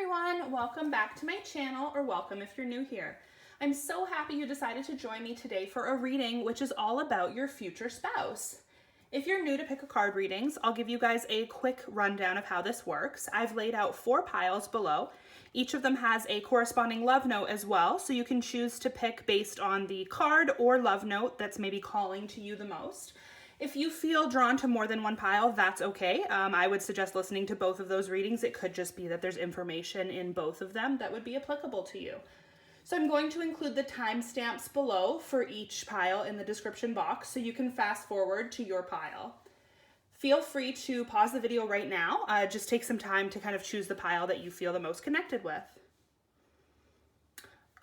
everyone, welcome back to my channel, or welcome if you're new here. I'm so happy you decided to join me today for a reading which is all about your future spouse. If you're new to Pick a Card readings, I'll give you guys a quick rundown of how this works. I've laid out 4 piles below. Each of them has a corresponding love note as well, so you can choose to pick based on the card or love note that's maybe calling to you the most. If you feel drawn to more than one pile, that's okay. I would suggest listening to both of those readings. It could just be that there's information in both of them that would be applicable to you. So I'm going to include the timestamps below for each pile in the description box so you can fast forward to your pile. Feel free to pause the video right now. Just take some time to kind of choose the pile that you feel the most connected with.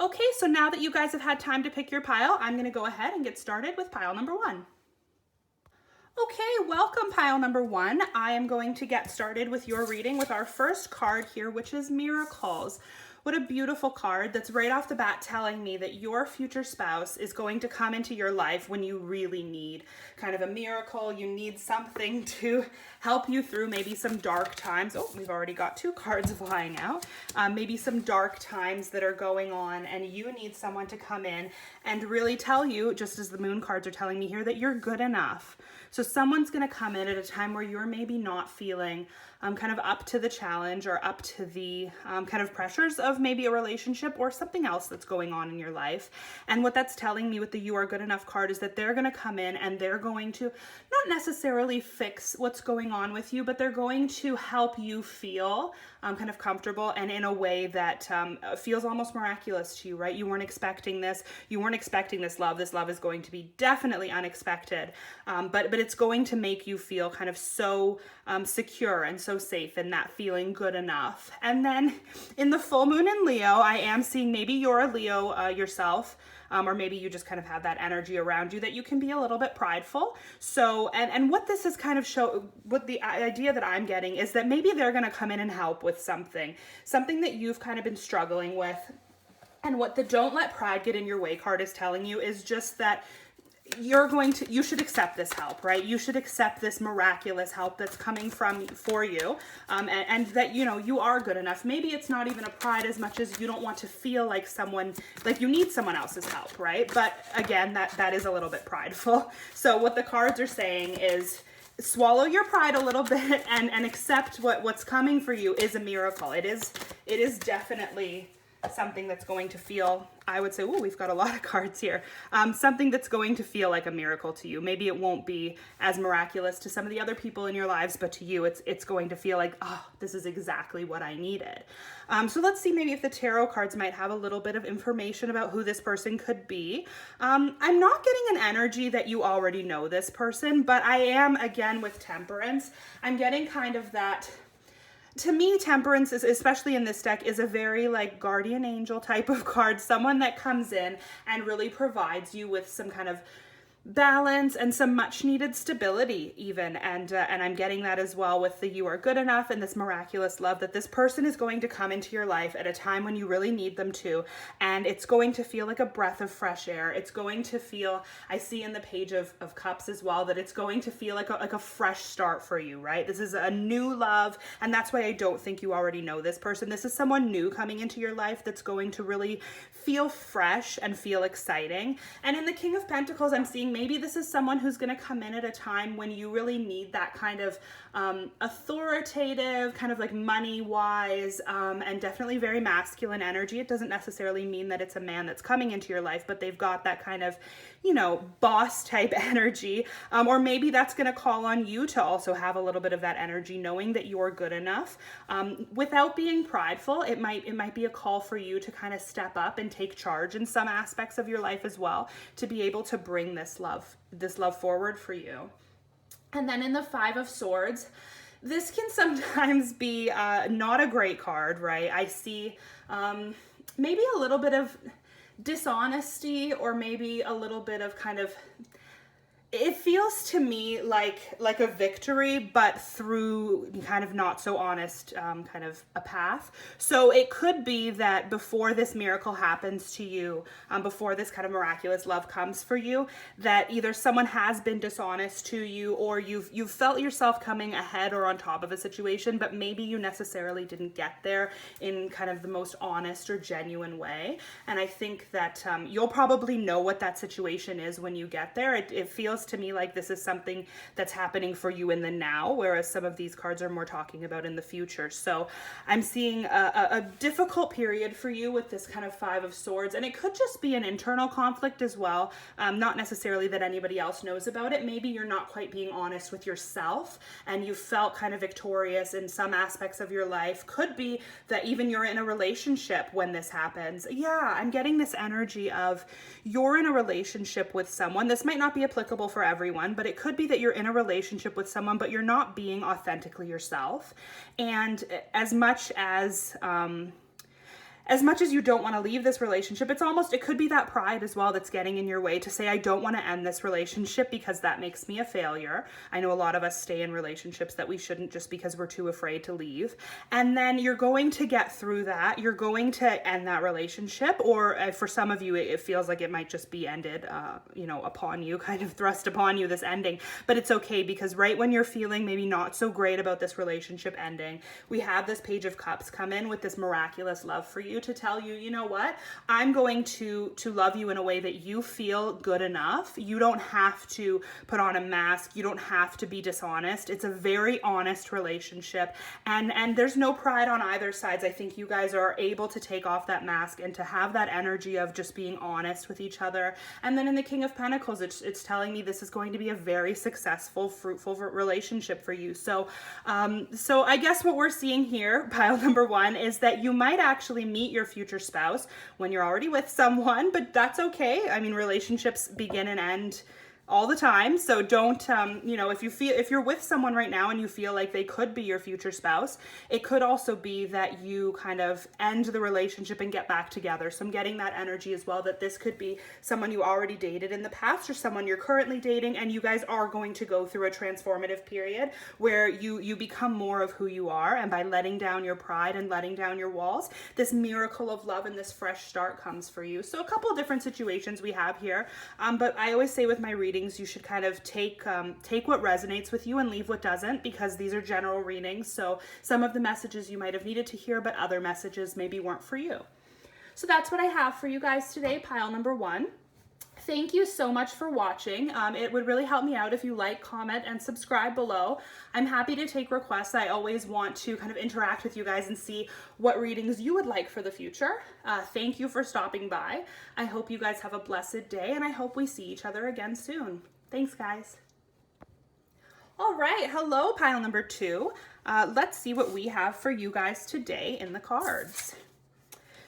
Okay, so now that you guys have had time to pick your pile, I'm going to go ahead and get started with pile number 1. Okay, welcome pile number 1. I am going to get started with your reading with our first card here, which is Miracles. What a beautiful card that's right off the bat telling me that your future spouse is going to come into your life when you really need kind of a miracle. You need something to help you through maybe some dark times. Oh, we've already got 2 cards flying out. Maybe some dark times that are going on, and you need someone to come in and really tell you, just as the moon cards are telling me here, that you're good enough. So someone's going to come in at a time where you're maybe not feeling kind of up to the challenge or up to the kind of pressures of maybe a relationship or something else that's going on in your life. And what that's telling me with the You Are Good Enough card is that they're going to come in and they're going to not necessarily fix what's going on with you, but they're going to help you feel kind of comfortable and in a way that feels almost miraculous to you, right? You weren't expecting this. You weren't expecting this love. This love is going to be definitely unexpected, but it's going to make you feel kind of so secure and so safe in that feeling good enough. And then in the full moon in Leo, I am seeing maybe you're a Leo yourself, or maybe you just kind of have that energy around you that you can be a little bit prideful. So, and what this is kind of what the idea that I'm getting is that maybe they're going to come in and help with something that you've kind of been struggling with. And what the Don't Let Pride Get in Your Way card is telling you is just that you should accept this help, right? You should accept this miraculous help that's coming for you, and that, you know, you are good enough. Maybe it's not even a pride as much as you don't want to feel like you need someone else's help, right? But again, that is a little bit prideful. So what the cards are saying is swallow your pride a little bit and accept what's coming for you is a miracle. It is definitely something that's going to feel, I would say, oh, we've got a lot of cards here. Something that's going to feel like a miracle to you. Maybe it won't be as miraculous to some of the other people in your lives, but to you, it's going to feel like, oh, this is exactly what I needed. So let's see maybe if the tarot cards might have a little bit of information about who this person could be. I'm not getting an energy that you already know this person, but I am, again, with Temperance, I'm getting kind of that. To me, Temperance is, especially in this deck, is a very like guardian angel type of card, someone that comes in and really provides you with some kind of balance and some much needed stability even, and I'm getting that as well with the You Are Good Enough and this miraculous love, that this person is going to come into your life at a time when you really need them to, and it's going to feel like a breath of fresh air. It's going to feel, I see in the Page of Cups as well, that it's going to feel like a fresh start for you, right? This is a new love, and that's why I don't think you already know this person. This is someone new coming into your life that's going to really feel fresh and feel exciting. And in the King of Pentacles, I'm seeing maybe this is someone who's going to come in at a time when you really need that kind of authoritative, kind of like money-wise, and definitely very masculine energy. It doesn't necessarily mean that it's a man that's coming into your life, but they've got that kind of, you know, boss type energy. Or maybe that's going to call on you to also have a little bit of that energy, knowing that you're good enough. Without being prideful, it might be a call for you to kind of step up and take charge in some aspects of your life as well, to be able to bring this love forward for you. And then in the Five of Swords, this can sometimes be not a great card, right? I see maybe a little bit of dishonesty, or maybe a little bit of kind of It feels to me like a victory, but through kind of not so honest kind of a path. So it could be that before this miracle happens to you, before this kind of miraculous love comes for you, that either someone has been dishonest to you, or you've felt yourself coming ahead or on top of a situation, but maybe you necessarily didn't get there in kind of the most honest or genuine way. And I think that you'll probably know what that situation is when you get there. It feels to me like this is something that's happening for you in the now, whereas some of these cards are more talking about in the future. So I'm seeing a difficult period for you with this kind of Five of Swords, and it could just be an internal conflict as well. Not necessarily that anybody else knows about it. Maybe you're not quite being honest with yourself, and you felt kind of victorious in some aspects of your life. Could be that even you're in a relationship when this happens. Yeah, I'm getting this energy of you're in a relationship with someone. This might not be applicable for everyone, but it could be that you're in a relationship with someone, but you're not being authentically yourself. And as much as you don't want to leave this relationship, it could be that pride as well that's getting in your way to say, I don't want to end this relationship because that makes me a failure. I know a lot of us stay in relationships that we shouldn't just because we're too afraid to leave. And then you're going to get through that. You're going to end that relationship, or for some of you, it feels like it might just be ended, upon you, kind of thrust upon you, this ending. But it's okay, because right when you're feeling maybe not so great about this relationship ending, we have this Page of Cups come in with this miraculous love for you to tell you, you know what, I'm going to love you in a way that you feel good enough. You don't have to put on a mask. You don't have to be dishonest. It's a very honest relationship, and there's no pride on either sides. I think you guys are able to take off that mask and to have that energy of just being honest with each other. And then in the King of Pentacles, it's telling me this is going to be a very successful, fruitful relationship for you. So I guess what we're seeing here, pile number one, is that you might actually meet your future spouse when you're already with someone, but that's okay. I mean, relationships begin and end all the time. So don't, if you're with someone right now and you feel like they could be your future spouse, it could also be that you kind of end the relationship and get back together. So I'm getting that energy as well, that this could be someone you already dated in the past or someone you're currently dating, and you guys are going to go through a transformative period where you become more of who you are. And by letting down your pride and letting down your walls, this miracle of love and this fresh start comes for you. So a couple of different situations we have here. But I always say with my readings, you should kind of take what resonates with you and leave what doesn't, because these are general readings. So some of the messages you might have needed to hear, but other messages maybe weren't for you. So that's what I have for you guys today, pile number one. Thank you so much for watching. It would really help me out if you like, comment, and subscribe below. I'm happy to take requests. I always want to kind of interact with you guys and see what readings you would like for the future. Thank you for stopping by. I hope you guys have a blessed day, and I hope we see each other again soon. Thanks, guys. All right, hello, pile number two. Let's see what we have for you guys today in the cards.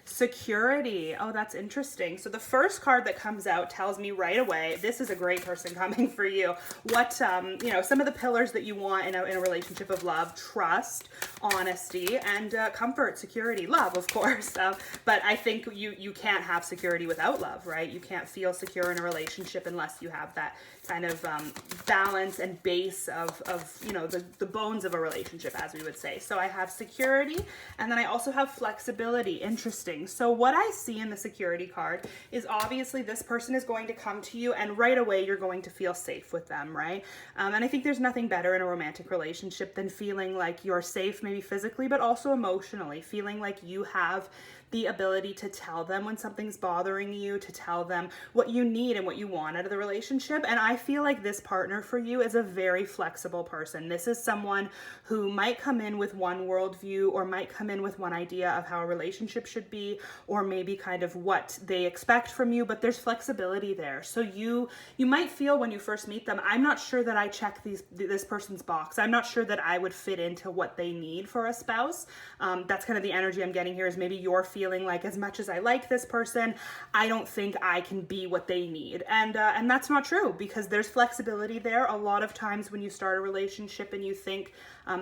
Security. Oh, that's interesting. So the first card that comes out tells me right away, this is a great person coming for you. What, some of the pillars that you want in a relationship of love: trust, honesty, and comfort, security, love, of course. But I think you can't have security without love, right? You can't feel secure in a relationship unless you have that kind of balance and base of the bones of a relationship, as we would say. So I have security, and then I also have flexibility. Interesting. So what I see in the security card is obviously this person is going to come to you, and right away you're going to feel safe with them, right? And I think there's nothing better in a romantic relationship than feeling like you're safe, maybe physically, but also emotionally, feeling like you have the ability to tell them when something's bothering you, to tell them what you need and what you want out of the relationship. And I feel like this partner for you is a very flexible person. This is someone who might come in with one worldview, or might come in with one idea of how a relationship should be, or maybe kind of what they expect from you, but there's flexibility there. So you might feel when you first meet them, I'm not sure that I check this person's box. I'm not sure that I would fit into what they need for a spouse. That's kind of the energy I'm getting here, is maybe you're feeling like, as much as I like this person, I don't think I can be what they need. And that's not true, because there's flexibility there. A lot of times when you start a relationship and you think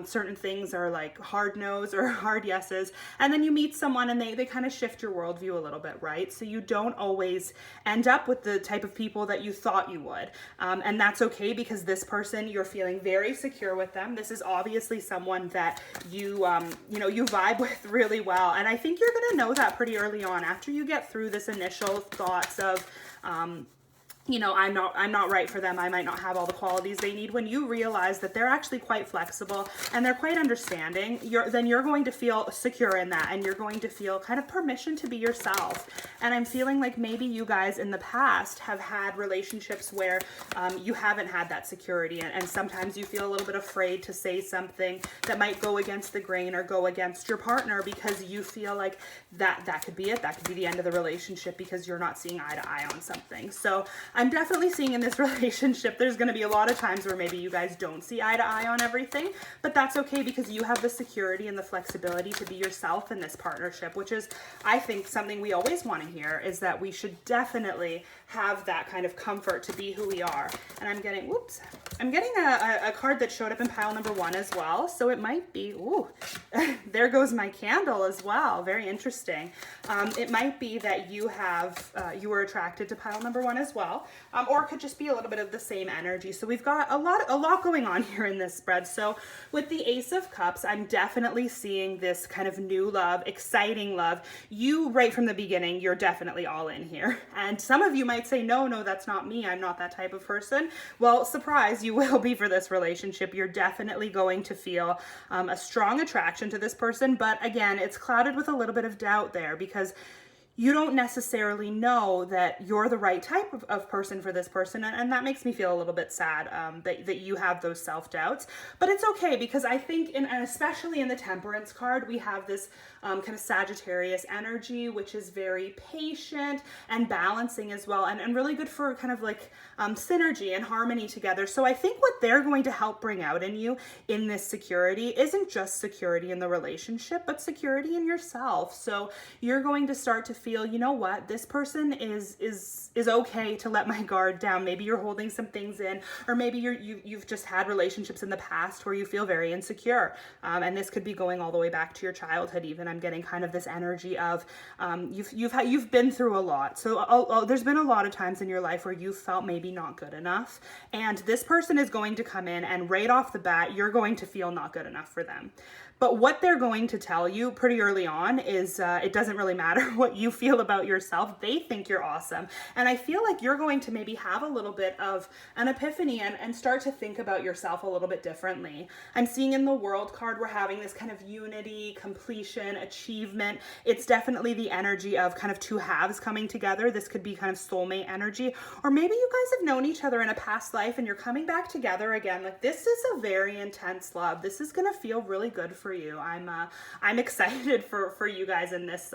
certain things are like hard no's or hard yeses, and then you meet someone and they kind of of shift your worldview a little bit, right? So you don't always end up with the type of people that you thought you would. And that's okay, because this person, you're feeling very secure with them. This is obviously someone that you vibe with really well. And I think you're going to know that pretty early on, after you get through this initial thoughts of, I'm not right for them. I might not have all the qualities they need. When you realize that they're actually quite flexible and they're quite understanding, then you're going to feel secure in that, and you're going to feel kind of permission to be yourself. And I'm feeling like maybe you guys in the past have had relationships where you haven't had that security, and sometimes you feel a little bit afraid to say something that might go against the grain or go against your partner, because you feel like that could be it. That could be the end of the relationship, because you're not seeing eye to eye on something. So I'm definitely seeing in this relationship, there's going to be a lot of times where maybe you guys don't see eye to eye on everything, but that's okay, because you have the security and the flexibility to be yourself in this partnership, which is, I think, something we always want to hear, is that we should definitely have that kind of comfort to be who we are. And I'm getting a card that showed up in pile number 1 as well. So it might be, there goes my candle as well. Very interesting. It might be that you were attracted to pile number 1 as well. Or it could just be a little bit of the same energy. So we've got a lot going on here in this spread. So with the Ace of Cups, I'm definitely seeing this kind of new love, exciting love. You, right from the beginning, you're definitely all in here. And some of you might say, no, that's not me. I'm not that type of person. Well, surprise, you will be for this relationship. You're definitely going to feel a strong attraction to this person. But again, it's clouded with a little bit of doubt there, because you don't necessarily know that you're the right type of person for this person. And that makes me feel a little bit sad that you have those self-doubts. But it's okay, because I think, and especially in the Temperance card, we have this kind of Sagittarius energy, which is very patient and balancing as well, and really good for kind of like synergy and harmony together. So I think what they're going to help bring out in you in this security isn't just security in the relationship, but security in yourself. So you're going to start to feel, you know what, this person is okay to let my guard down. Maybe you're holding some things in, or maybe you've just had relationships in the past where you feel very insecure. And this could be going all the way back to your childhood even. I'm getting kind of this energy of you've been through a lot. So there's been a lot of times in your life where you felt maybe not good enough. And this person is going to come in, and right off the bat, you're going to feel not good enough for them. But what they're going to tell you pretty early on is it doesn't really matter what you feel about yourself. They think you're awesome. And I feel like you're going to maybe have a little bit of an epiphany and start to think about yourself a little bit differently. I'm seeing in the World card, we're having this kind of unity, completion, achievement. It's definitely the energy of kind of two halves coming together. This could be kind of soulmate energy. Or maybe you guys have known each other in a past life and you're coming back together again. Like, this is a very intense love. This is going to feel really good for you. I'm excited for you guys in this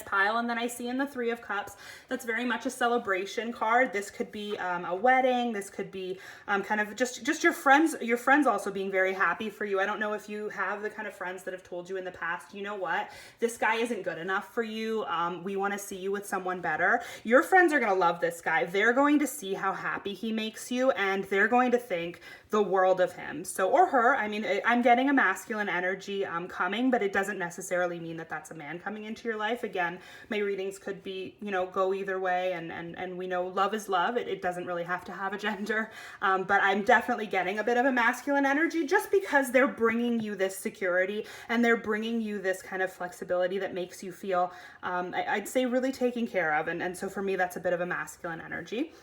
pile. And then I see in the Three of Cups, that's very much a celebration card. This could be a wedding. This could be kind of just your friends also being very happy for you. I don't know if you have the kind of friends that have told you in the past, you know what, this guy isn't good enough for you. We want to see you with someone better. Your friends are going to love this guy. They're going to see how happy he makes you, and they're going to think the world of him. So, or her. I mean, I'm getting a masculine energy coming, but it doesn't necessarily mean that that's a man coming into your life. Again, my readings could be, go either way, and we know love is love. It doesn't really have to have a gender, but I'm definitely getting a bit of a masculine energy just because they're bringing you this security and they're bringing you this kind of flexibility that makes you feel, I'd say, really taken care of. And so for me, that's a bit of a masculine energy.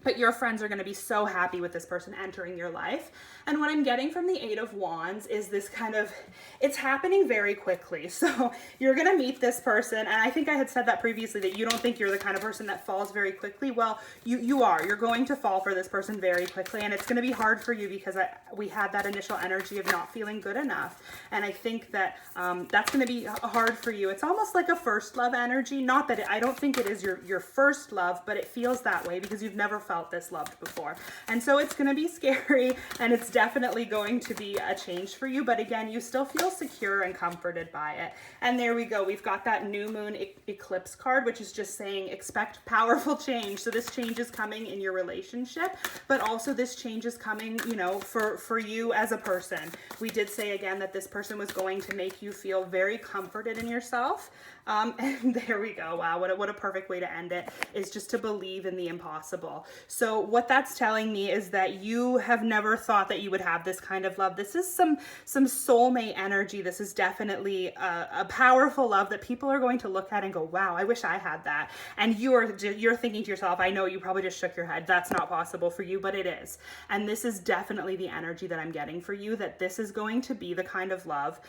But your friends are going to be so happy with this person entering your life. And what I'm getting from the Eight of Wands is this kind of, it's happening very quickly. So you're going to meet this person. And I think I had said that previously, that you don't think you're the kind of person that falls very quickly. Well, you are. You're going to fall for this person very quickly. And it's going to be hard for you because we had that initial energy of not feeling good enough. And I think that that's going to be hard for you. It's almost like a first love energy. Not that I don't think it is your first love, but it feels that way because you've never felt this loved before. And so it's going to be scary, and it's definitely going to be a change for you. But again, you still feel secure and comforted by it. And there we go. We've got that new moon eclipse card, which is just saying expect powerful change. So this change is coming in your relationship, but also this change is coming, you know, for you as a person. We did say again that this person was going to make you feel very comforted in yourself. And there we go. Wow, what a perfect way to end it, is just to believe in the impossible. So what that's telling me is that you have never thought that you would have this kind of love. This is some soulmate energy. This is definitely a powerful love that people are going to look at and go, wow, I wish I had that. And you're thinking to yourself, I know you probably just shook your head. That's not possible for you, but it is. And this is definitely the energy that I'm getting for you, that this is going to be the kind of love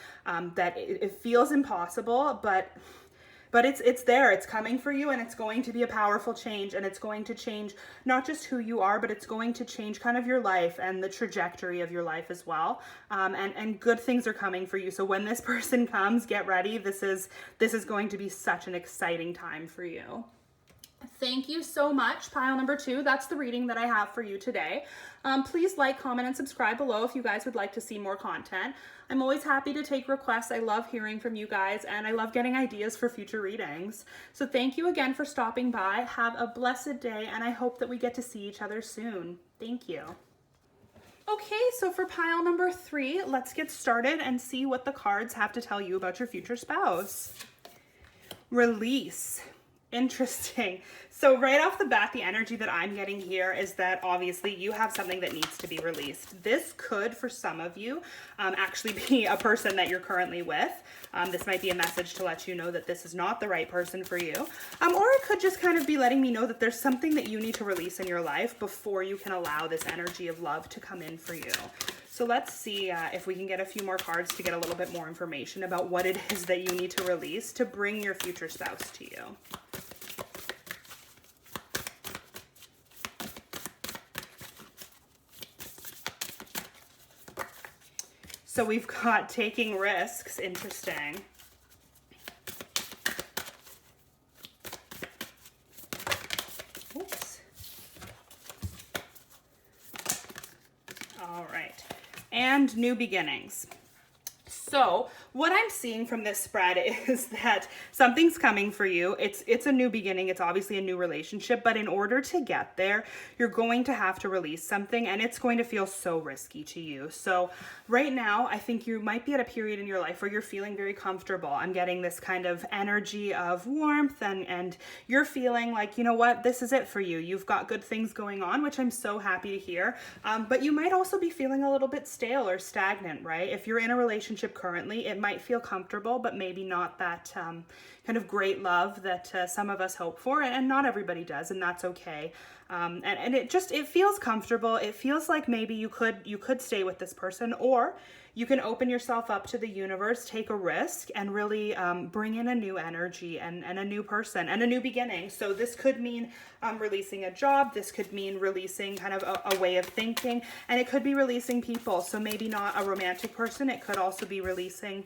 that it feels impossible, but it's there, it's coming for you, and it's going to be a powerful change, and it's going to change not just who you are, but it's going to change kind of your life and the trajectory of your life as well. And good things are coming for you. So when this person comes, get ready. This is going to be such an exciting time for you. Thank you so much, pile number 2. That's the reading that I have for you today. Please like, comment, and subscribe below if you guys would like to see more content. I'm always happy to take requests. I love hearing from you guys, and I love getting ideas for future readings. So thank you again for stopping by. Have a blessed day, and I hope that we get to see each other soon. Thank you. Okay, so for pile number 3, let's get started and see what the cards have to tell you about your future spouse. Release. Interesting. So right off the bat, the energy that I'm getting here is that obviously you have something that needs to be released. This could, for some of you, actually be a person that you're currently with. This might be a message to let you know that this is not the right person for you. Or it could just kind of be letting me know that there's something that you need to release in your life before you can allow this energy of love to come in for you. So let's see if we can get a few more cards to get a little bit more information about what it is that you need to release to bring your future spouse to you. So we've got taking risks. Interesting. Oops. All right. And new beginnings. So what I'm seeing from this spread is that something's coming for you. It's a new beginning. It's obviously a new relationship, but in order to get there, you're going to have to release something, and it's going to feel so risky to you. So right now, I think you might be at a period in your life where you're feeling very comfortable. I'm getting this kind of energy of warmth, and you're feeling like, you know what, this is it for you. You've got good things going on, which I'm so happy to hear. But you might also be feeling a little bit stale or stagnant, right? If you're in a relationship currently, it might feel comfortable, but maybe not that kind of great love that some of us hope for, and not everybody does, and that's okay. And it feels comfortable. It feels like maybe you could stay with this person, or you can open yourself up to the universe, take a risk, and really bring in a new energy and a new person and a new beginning. So this could mean releasing a job. This could mean releasing kind of a way of thinking, and it could be releasing people. So maybe not a romantic person. It could also be releasing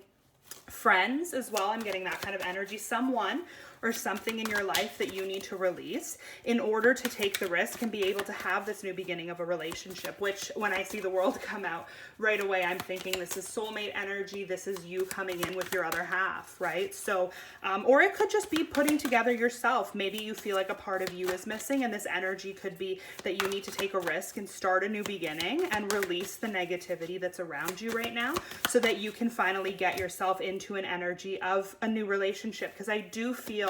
friends as well. I'm getting that kind of energy. Someone or something in your life that you need to release in order to take the risk and be able to have this new beginning of a relationship, which when I see the world come out right away, I'm thinking this is soulmate energy. This is you coming in with your other half, right? So, or it could just be putting together yourself. Maybe you feel like a part of you is missing, and this energy could be that you need to take a risk and start a new beginning and release the negativity that's around you right now so that you can finally get yourself into an energy of a new relationship. Because I do feel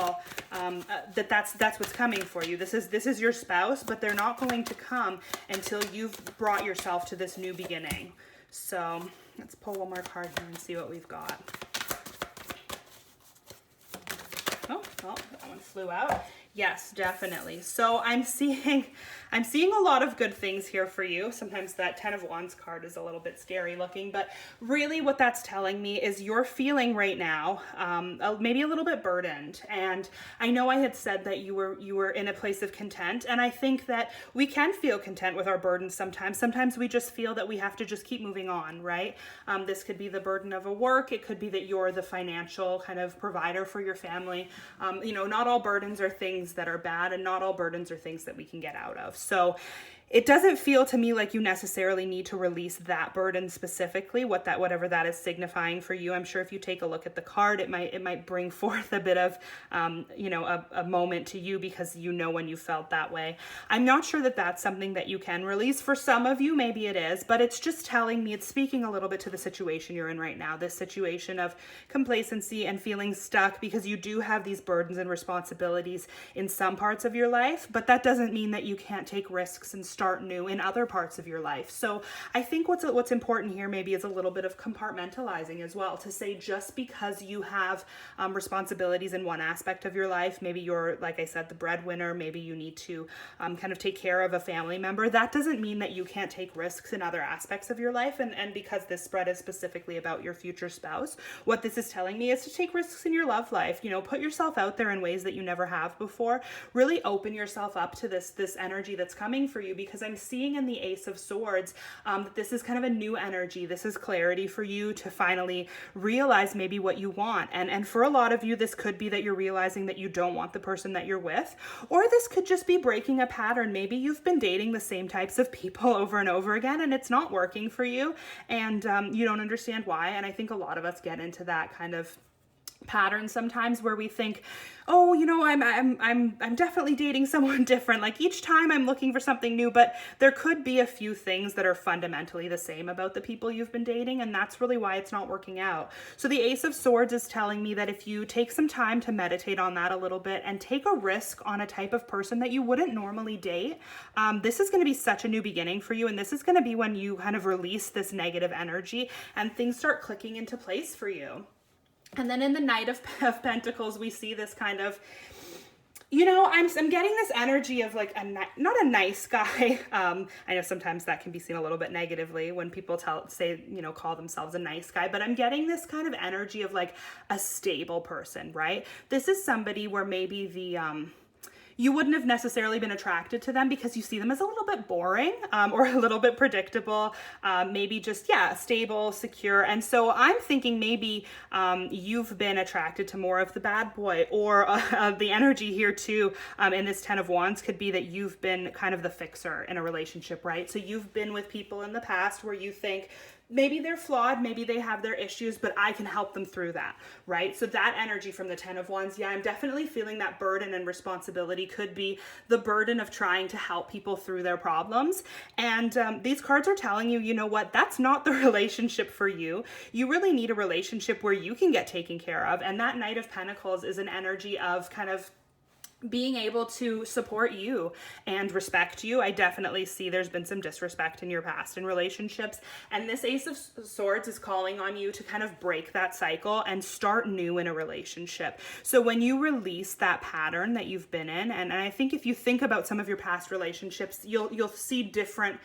that's what's coming for you. This is your spouse, but they're not going to come until you've brought yourself to this new beginning. So let's pull one more card here and see what we've got. Oh, well, that one flew out. Yes, definitely. So I'm seeing a lot of good things here for you. Sometimes that 10 of Wands card is a little bit scary looking, but really what that's telling me is you're feeling right now maybe a little bit burdened. And I know I had said that you were in a place of content, and I think that we can feel content with our burdens sometimes. Sometimes we just feel that we have to just keep moving on, right? This could be the burden of a work. It could be that you're the financial kind of provider for your family. You know, not all burdens are things that are bad, and not all burdens are things that we can get out of. So it doesn't feel to me like you necessarily need to release that burden specifically, whatever that is signifying for you. I'm sure if you take a look at the card, it might bring forth a bit of, you know, a moment to you, because you know when you felt that way. I'm not sure that that's something that you can release. For some of you, maybe it is, but it's just telling me, it's speaking a little bit to the situation you're in right now, this situation of complacency and feeling stuck, because you do have these burdens and responsibilities in some parts of your life, but that doesn't mean that you can't take risks and start new in other parts of your life. So I think what's important here maybe is a little bit of compartmentalizing as well, to say just because you have responsibilities in one aspect of your life, maybe you're, like I said, the breadwinner, maybe you need to kind of take care of a family member, that doesn't mean that you can't take risks in other aspects of your life. And because this spread is specifically about your future spouse, what this is telling me is to take risks in your love life. You know, put yourself out there in ways that you never have before. Really open yourself up to this energy that's coming for you, because I'm seeing in the Ace of Swords that this is kind of a new energy. This is clarity for you to finally realize maybe what you want. And for a lot of you, this could be that you're realizing that you don't want the person that you're with, or this could just be breaking a pattern. Maybe you've been dating the same types of people over and over again, and it's not working for you, and you don't understand why. And I think a lot of us get into that kind of pattern sometimes, where we think, oh, you know, I'm definitely dating someone different. Like each time I'm looking for something new, but there could be a few things that are fundamentally the same about the people you've been dating, and that's really why it's not working out. So the Ace of Swords is telling me that if you take some time to meditate on that a little bit and take a risk on a type of person that you wouldn't normally date, this is going to be such a new beginning for you, and this is going to be when you kind of release this negative energy and things start clicking into place for you. And then in the Knight of Pentacles, we see this kind of, you know, I'm getting this energy of like not a nice guy. I know sometimes that can be seen a little bit negatively when people call themselves a nice guy, but I'm getting this kind of energy of like a stable person, right? This is somebody where maybe you wouldn't have necessarily been attracted to them because you see them as a little bit boring or a little bit predictable, maybe just, stable, secure. And so I'm thinking maybe you've been attracted to more of the bad boy, or the energy here too in this 10 of Wands could be that you've been kind of the fixer in a relationship, right? So you've been with people in the past where you think, maybe they're flawed, maybe they have their issues, but I can help them through that, right? So that energy from the 10 of Wands, I'm definitely feeling that burden and responsibility could be the burden of trying to help people through their problems. And these cards are telling you, you know what, that's not the relationship for you. You really need a relationship where you can get taken care of. And that Knight of Pentacles is an energy of kind of being able to support you and respect you. I definitely see there's been some disrespect in your past in relationships, and this Ace of Swords is calling on you to kind of break that cycle and start new in a relationship. So when you release that pattern that you've been in, and I think if you think about some of your past relationships, you'll see different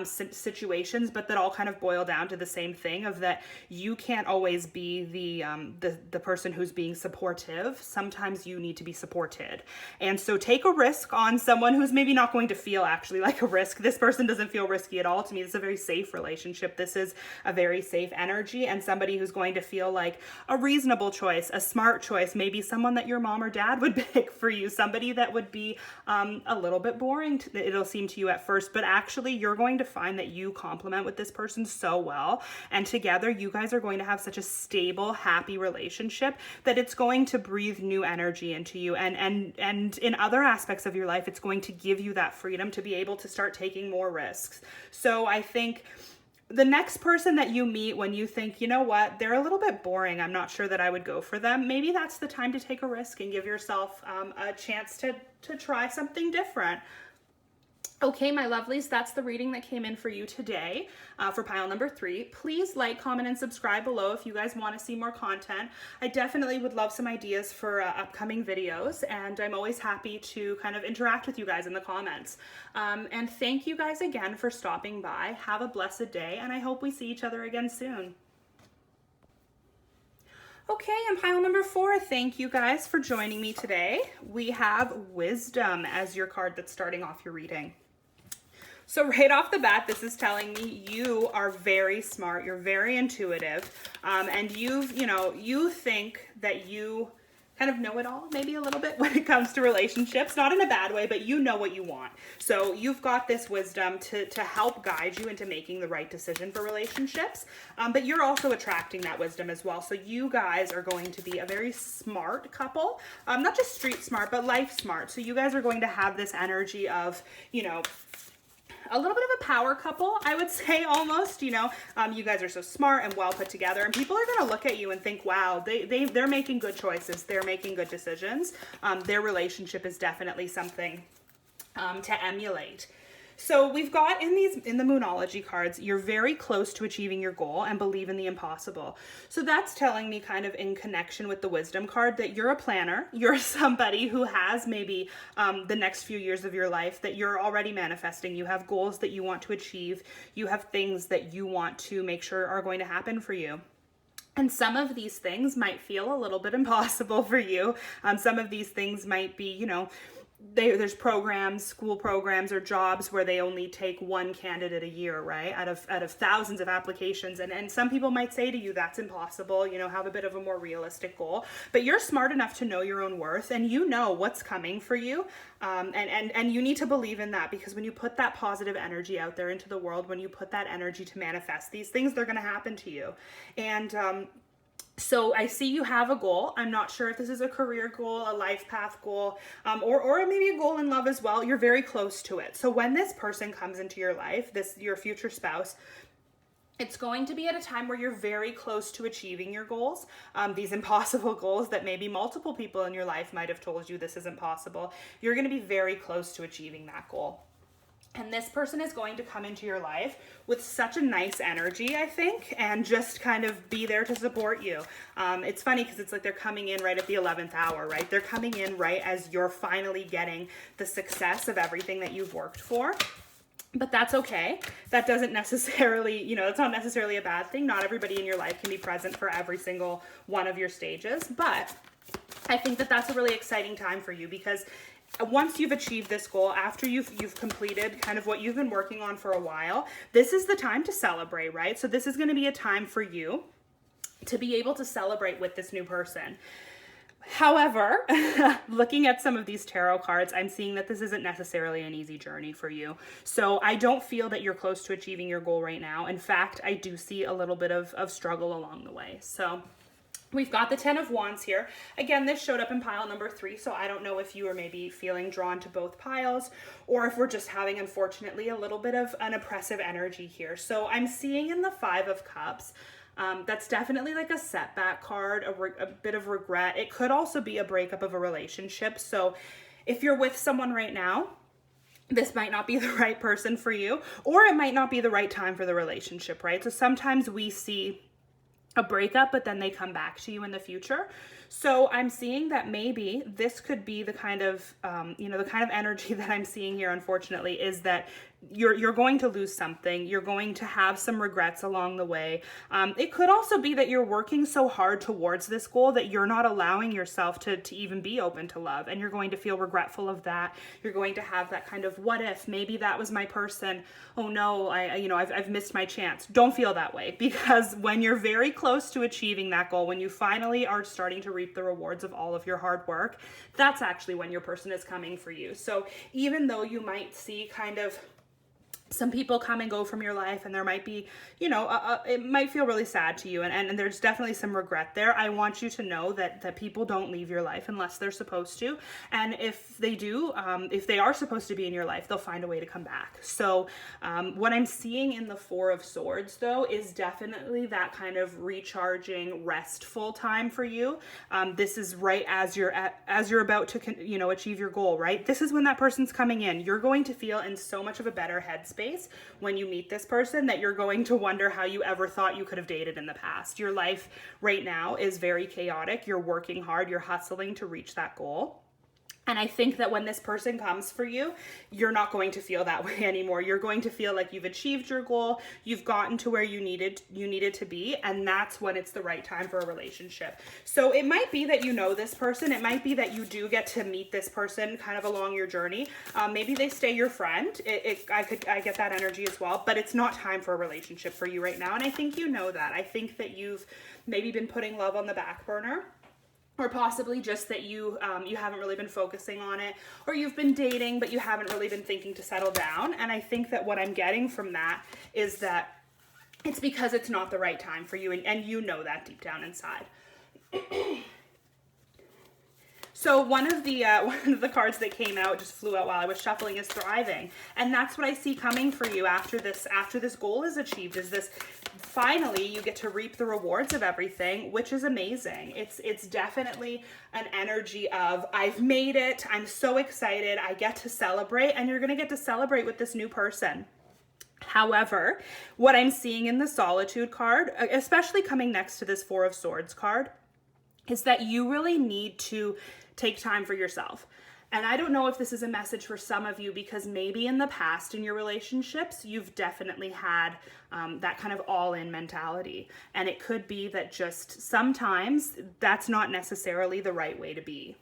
situations, but that all kind of boil down to the same thing of that you can't always be the person who's being supportive. Sometimes you need to be supported. And so take a risk on someone who's maybe not going to feel actually like a risk. This person doesn't feel risky at all to me. This is a very safe relationship. This is a very safe energy, and somebody who's going to feel like a reasonable choice, a smart choice, maybe someone that your mom or dad would pick for you, somebody that would be a little bit boring, it'll seem to you at first, but actually you're going to find that you complement with this person so well, and together you guys are going to have such a stable, happy relationship that it's going to breathe new energy into you, and in other aspects of your life, it's going to give you that freedom to be able to start taking more risks. So I think the next person that you meet when you think, you know what, they're a little bit boring, I'm not sure that I would go for them, maybe that's the time to take a risk and give yourself a chance to try something different. Okay, my lovelies, that's the reading that came in for you today for pile number 3. Please like, comment, and subscribe below if you guys want to see more content. I definitely would love some ideas for upcoming videos, and I'm always happy to kind of interact with you guys in the comments. And thank you guys again for stopping by. Have a blessed day, and I hope we see each other again soon. Okay, and pile number 4, thank you guys for joining me today. We have Wisdom as your card that's starting off your reading. So right off the bat, this is telling me you are very smart, you're very intuitive, and you think that you kind of know-it-all maybe a little bit when it comes to relationships, not in a bad way, but you know what you want. So you've got this wisdom to help guide you into making the right decision for relationships, but you're also attracting that wisdom as well. So you guys are going to be a very smart couple, not just street smart, but life smart. So you guys are going to have this energy of, you know, a little bit of a power couple, I would say, almost, you know. You guys are so smart and well put together, and people are going to look at you and think, wow, they're making good choices. They're making good decisions. Their relationship is definitely something to emulate. So we've got in the Moonology cards, you're very close to achieving your goal and believe in the impossible. So that's telling me, kind of in connection with the wisdom card, that you're a planner. You're somebody who has maybe the next few years of your life that you're already manifesting. You have goals that you want to achieve. You have things that you want to make sure are going to happen for you. And some of these things might feel a little bit impossible for you. Some of these things might be, you know, there's programs, school programs or jobs where they only take one candidate a year, right? Out of thousands of applications. And some people might say to you, that's impossible, you know, have a bit of a more realistic goal. But you're smart enough to know your own worth, and you know what's coming for you. And you need to believe in that, because when you put that positive energy out there into the world, when you put that energy to manifest these things, they're going to happen to you. And so I see you have a goal. I'm not sure if this is a career goal, a life path goal, or maybe a goal in love as well. You're very close to it. So when this person comes into your life, your future spouse, it's going to be at a time where you're very close to achieving your goals, these impossible goals that maybe multiple people in your life might have told you this isn't possible. You're going to be very close to achieving that goal. And this person is going to come into your life with such a nice energy, I think, and just kind of be there to support you. It's funny because it's like they're coming in right at the 11th hour, right? They're coming in right as you're finally getting the success of everything that you've worked for. But that's okay. That doesn't necessarily, you know, it's not necessarily a bad thing. Not everybody in your life can be present for every single one of your stages. But I think that that's a really exciting time for you, because once you've achieved this goal, after you've completed kind of what you've been working on for a while, this is the time to celebrate, right? So this is going to be a time for you to be able to celebrate with this new person. However, looking at some of these tarot cards, I'm seeing that this isn't necessarily an easy journey for you. So I don't feel that you're close to achieving your goal right now. In fact, I do see a little bit of struggle along the way. So we've got the 10 of Wands here. Again, this showed up in pile number 3, so I don't know if you are maybe feeling drawn to both piles, or if we're just having, unfortunately, a little bit of an oppressive energy here. So I'm seeing in the 5 of Cups, that's definitely like a setback card, a bit of regret. It could also be a breakup of a relationship. So if you're with someone right now, this might not be the right person for you, or it might not be the right time for the relationship, right? So sometimes we see a breakup, but then they come back to you in the future. So I'm seeing that maybe this could be the kind of, the kind of energy that I'm seeing here, unfortunately, is that you're going to lose something. You're going to have some regrets along the way. It could also be that you're working so hard towards this goal that you're not allowing yourself to even be open to love, and you're going to feel regretful of that. You're going to have that kind of, what if, maybe that was my person. Oh no, I've missed my chance. Don't feel that way, because when you're very close to achieving that goal, when you finally are starting to reap the rewards of all of your hard work, that's actually when your person is coming for you. So even though you might see kind of some people come and go from your life, and there might be, it might feel really sad to you, and there's definitely some regret there. I want you to know that people don't leave your life unless they're supposed to, and if they do, if they are supposed to be in your life, they'll find a way to come back. So what I'm seeing in the 4 of Swords, though, is definitely that kind of recharging, restful time for you. This is right as you're about to achieve your goal, right? This is when that person's coming in. You're going to feel in so much of a better headspace when you meet this person that you're going to wonder how you ever thought you could have dated in the past. Your life right now is very chaotic. You're working hard. You're hustling to reach that goal. And I think that when this person comes for you, you're not going to feel that way anymore. You're going to feel like you've achieved your goal, you've gotten to where you needed to be, and that's when it's the right time for a relationship. So it might be that you know this person. It might be that you do get to meet this person kind of along your journey. Maybe they stay your friend. I get that energy as well, but it's not time for a relationship for you right now. And I think you know that. I think that you've maybe been putting love on the back burner. or possibly just that you haven't really been focusing on it, or you've been dating, but you haven't really been thinking to settle down. And I think that what I'm getting from that is that it's because it's not the right time for you, and you know that deep down inside. So one of the cards that came out, just flew out while I was shuffling, is thriving. And that's what I see coming for you after this goal is achieved, is this finally you get to reap the rewards of everything, which is amazing. It's definitely an energy of, I've made it, I'm so excited, I get to celebrate, and you're gonna get to celebrate with this new person. However, what I'm seeing in the Solitude card, especially coming next to this Four of Swords card, is that you really need to take time for yourself. And I don't know if this is a message for some of you, because maybe in the past in your relationships, you've definitely had that kind of all-in mentality. And it could be that just sometimes that's not necessarily the right way to be.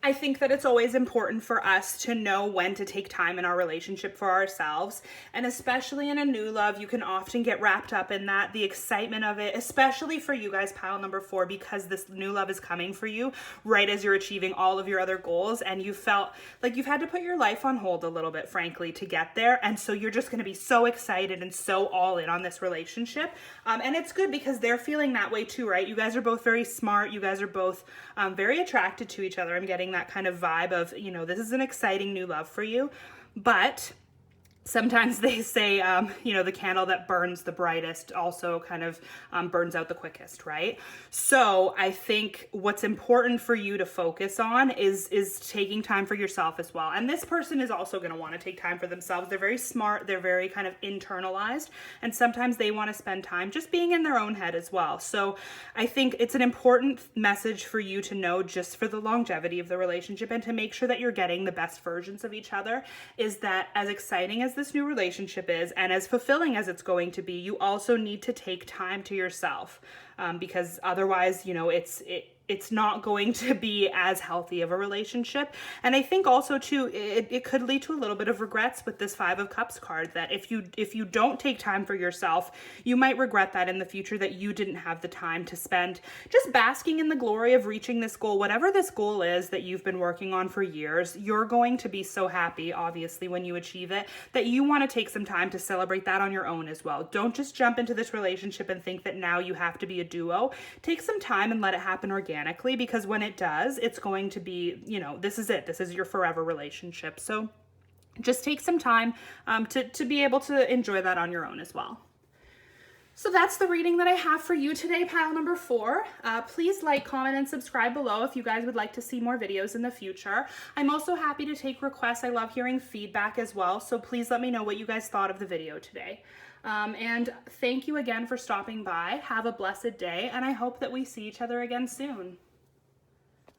I think that it's always important for us to know when to take time in our relationship for ourselves. And especially in a new love, you can often get wrapped up in that, the excitement of it, especially for you guys, pile number 4, because this new love is coming for you right as you're achieving all of your other goals. And you felt like you've had to put your life on hold a little bit, frankly, to get there. And so you're just going to be so excited and so all in on this relationship. And it's good because they're feeling that way too, right? You guys are both very smart. You guys are both very attracted to each other. I'm getting that kind of vibe of, you know, this is an exciting new love for you. But sometimes they say, you know, the candle that burns the brightest also kind of burns out the quickest, right? So I think what's important for you to focus on is taking time for yourself as well. And this person is also going to want to take time for themselves. They're very smart. They're very kind of internalized. And sometimes they want to spend time just being in their own head as well. So I think it's an important message for you to know, just for the longevity of the relationship and to make sure that you're getting the best versions of each other, is that as exciting as this new relationship is and as fulfilling as it's going to be, you also need to take time to yourself, because otherwise, you know, it's not going to be as healthy of a relationship. And I think also too, it could lead to a little bit of regrets with this Five of Cups card, that if you don't take time for yourself, you might regret that in the future, that you didn't have the time to spend just basking in the glory of reaching this goal. Whatever this goal is that you've been working on for years, you're going to be so happy, obviously, when you achieve it, that you want to take some time to celebrate that on your own as well. Don't just jump into this relationship and think that now you have to be a duo. Take some time and let it happen organically, because when it does, it's going to be, you know, this is it. This is your forever relationship. So just take some time to be able to enjoy that on your own as well. So that's the reading that I have for you today, pile number 4. Please like, comment, and subscribe below if you guys would like to see more videos in the future. I'm also happy to take requests. I love hearing feedback as well. So please let me know what you guys thought of the video today. And thank you again for stopping by. Have a blessed day, and I hope that we see each other again soon.